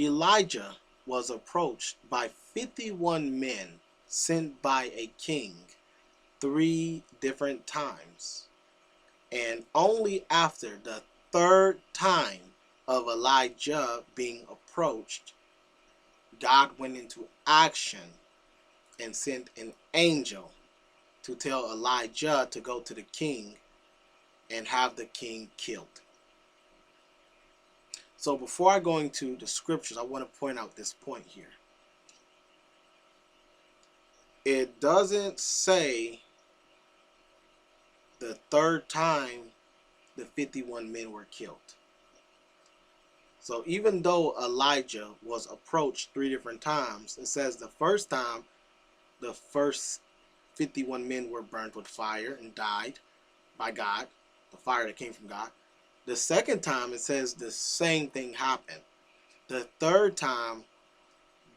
Elijah was approached by 51 men sent by a king 3 different times. And only after the third time of Elijah being approached, God went into action and sent an angel to tell Elijah to go to the king and have the king killed. So before I go into the scriptures, I want to point out this point here. It doesn't say the third time the 51 men were killed. So even though Elijah was approached 3 different times, it says the first time the first 51 men were burned with fire and died by God, the fire that came from God. The second time it says the same thing happened. The third time,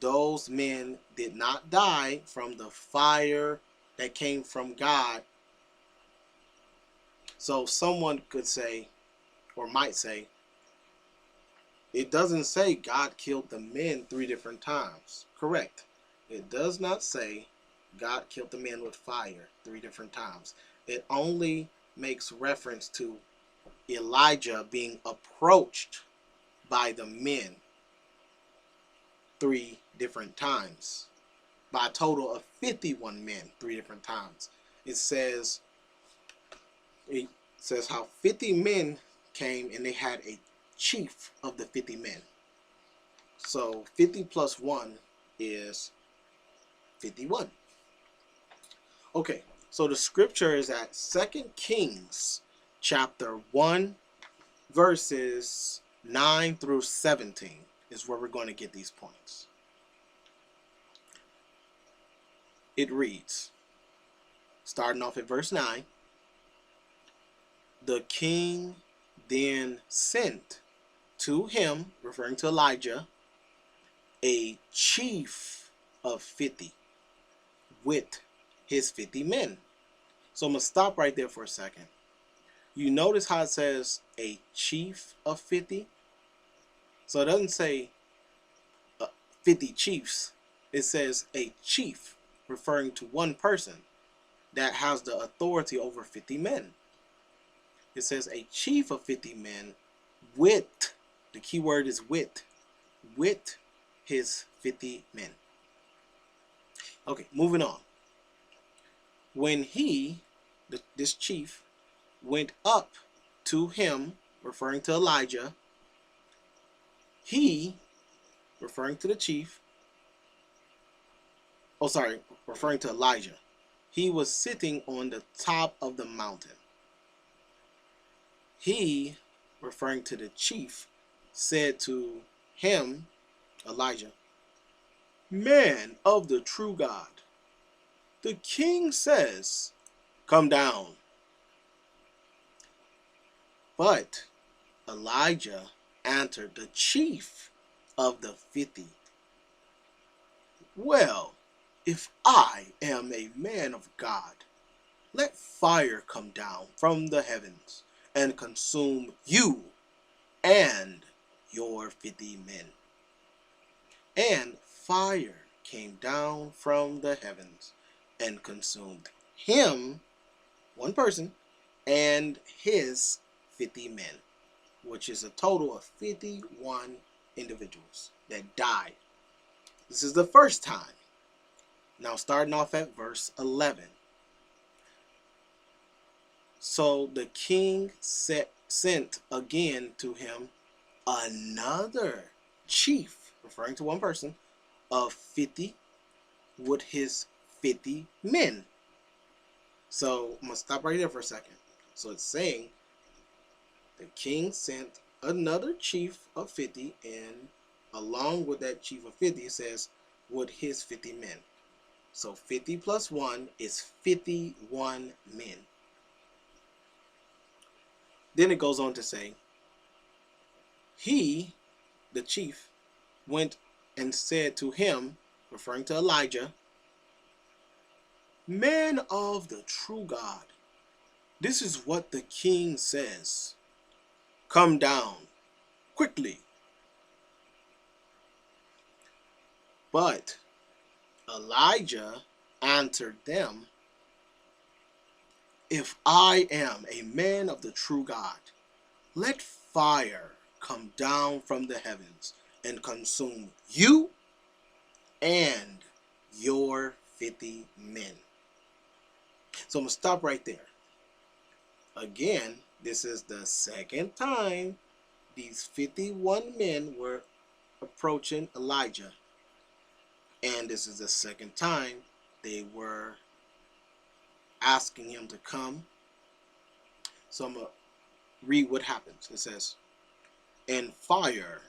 those men did not die from the fire that came from God. So someone could say, or might say, it doesn't say God killed the men 3 different times. Correct. It does not say God killed the men with fire 3 different times. It only makes reference to Elijah being approached by the men 3 different times, by a total of 51 men 3 different times. It says how 50 men came and they had a chief of the 50 men. So 50 plus 1 is 51. Okay, so the scripture is at 2 Kings chapter 1 verses 9 through 17 is where we're going to get these points. It reads, starting off at verse 9, the king then sent to him, referring to Elijah, a chief of 50 with his 50 men. So I'm going to stop right there for a second. You notice how it says a chief of 50? So it doesn't say 50 chiefs. It says a chief, referring to one person that has the authority over 50 men. It says a chief of 50 men with, the key word is with his 50 men. Okay, moving on. When he, this chief, went up to him, referring to Elijah, he, referring to the chief, referring to Elijah, he was sitting on the top of the mountain. He, referring to the chief, said to him, Elijah, man of the true God, the king says, come down. But Elijah answered the chief of the 50, well, if I am a man of God, let fire come down from the heavens and consume you and your 50 men. And fire came down from the heavens and consumed him, one person, and his 50 men, which is a total of 51 individuals that died. This is the first time. Now starting off at verse 11. So the king sent again to him another chief, referring to one person, of 50 with his 50 men. So I'm going to stop right there for a second. So it's saying the king sent another chief of 50, and along with that chief of 50, it says with his 50 men. So 50 plus 1 is 51 men. Then it goes on to say, he, the chief, went and said to him, referring to Elijah, man of the true God, this is what the king says. Come down quickly. But Elijah answered them, "If I am a man of the true God, let fire come down from the heavens and consume you and your 50 men." So I'm going to stop right there. Again, this is the second time these 51 men were approaching Elijah. And this is the second time they were asking him to come. So I'm going to read what happens. It says, "And fire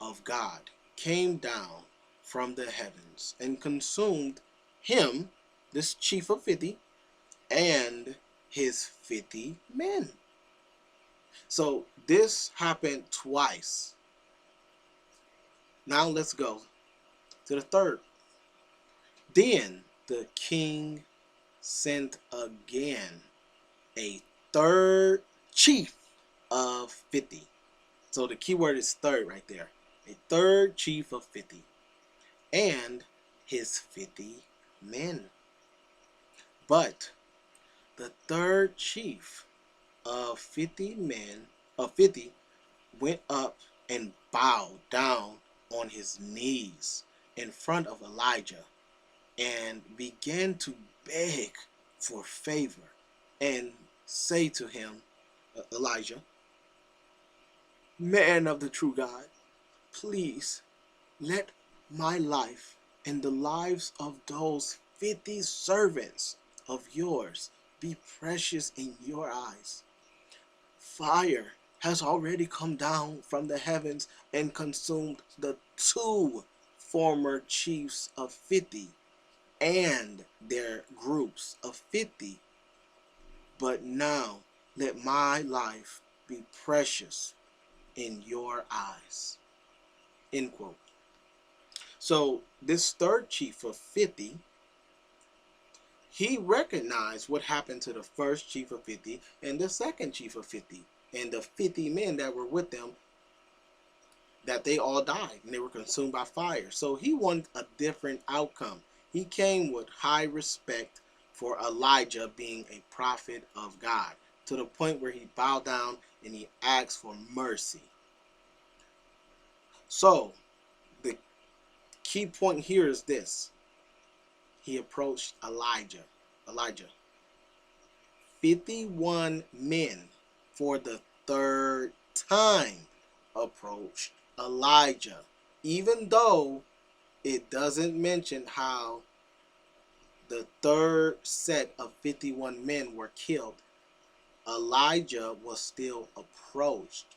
of God came down from the heavens and consumed him," this chief of 50, "and his 50 men." So this happened twice. Now let's go to the third. "Then the king sent again a third chief of 50. So the key word is third right there. A third chief of 50. "And his 50 men. But the third chief of 50 went up and bowed down on his knees in front of Elijah and began to beg for favor and say to him," Elijah, "Man of the true God, please let my life and the lives of those 50 servants of yours be precious in your eyes. Fire has already come down from the heavens and consumed the 2 former chiefs of 50 and their groups of 50. But now let my life be precious in your eyes." End quote. So this third chief of 50, he recognized what happened to the first chief of 50 and the second chief of 50 and the 50 men that were with them, that they all died and they were consumed by fire. So he wanted a different outcome. He came with high respect for Elijah being a prophet of God, to the point where he bowed down and he asked for mercy. So the key point here is this. He approached Elijah. 51 men for the third time approached Elijah, even though it doesn't mention how the third set of 51 men were killed. Elijah was still approached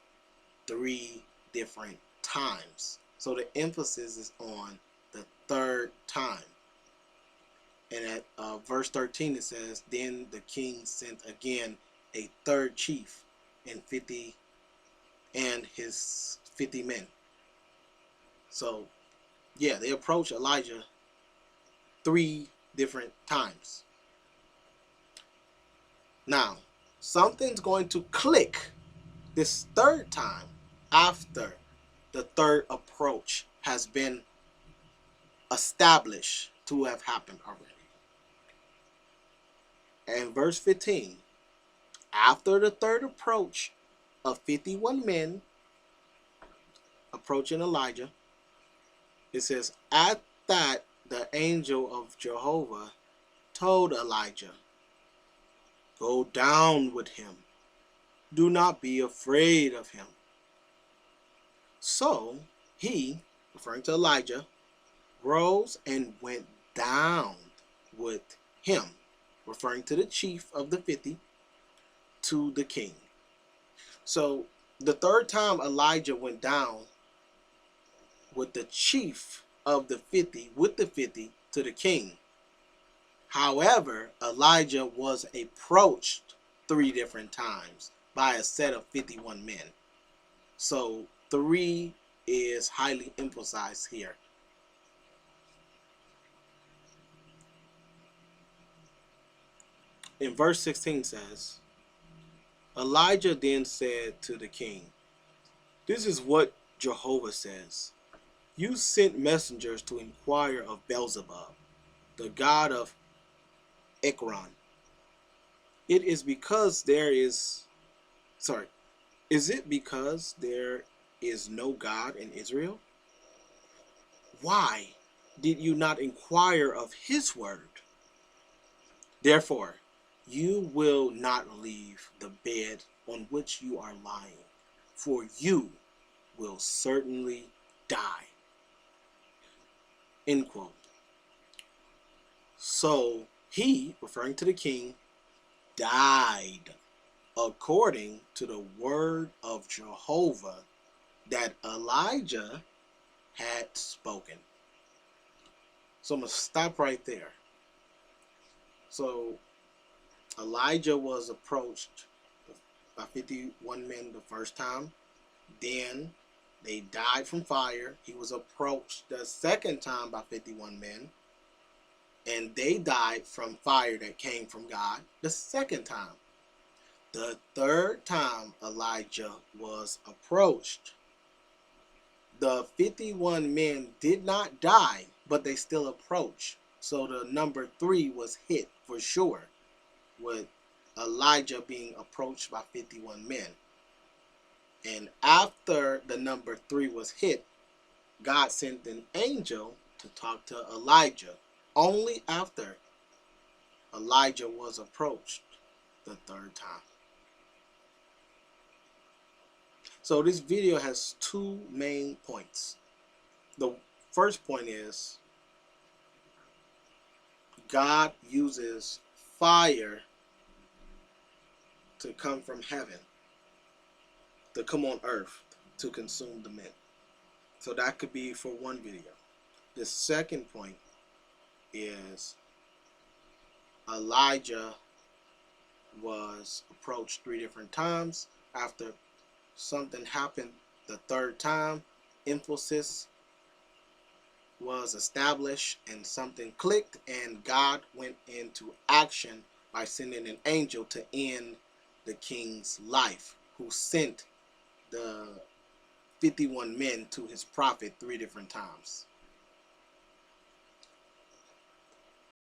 3 different times. So the emphasis is on the third time. And at verse 13 it says, "Then the king sent again a third chief and his 50 men." So yeah, they approached Elijah 3 different times. Now, something's going to click this third time after the third approach has been established to have happened already. And verse 15, after the third approach of 51 men approaching Elijah, it says, "At that the angel of Jehovah told Elijah, 'Go down with him. Do not be afraid of him.' So he," referring to Elijah, "rose and went down with him," referring to the chief of the 50, "to the king." So the third time Elijah went down with the chief of the 50, with the 50, to the king. However, Elijah was approached 3 different times by a set of 51 men. So 3 is highly emphasized here. In verse 16 says, "Elijah then said to the king, 'This is what Jehovah says. You sent messengers to inquire of Beelzebub, the god of Ekron. It is because there is, sorry, is it because there is no God in Israel? Why did you not inquire of his word? Therefore, you will not leave the bed on which you are lying, for you will certainly die. End quote. So he, referring to the king, died according to the word of Jehovah that Elijah had spoken. So I'm going to stop right there. So Elijah was approached by 51 men the first time. Then they died from fire. He was approached the second time by 51 men. And they died from fire that came from God the second time. The third time Elijah was approached, the 51 men did not die, but they still approached. So the number 3 was hit for sure, with Elijah being approached by 51 men. And after the number 3 was hit, God sent an angel to talk to Elijah. Only after Elijah was approached the third time. So this video has 2 main points. The first point is God uses fire to come from heaven, to come on earth, to consume the men. So that could be for one video. The second point is Elijah was approached 3 different times. After something happened the third time, emphasis was established and something clicked, and God went into action by sending an angel to end the king's life, who sent the 51 men to his prophet 3 different times.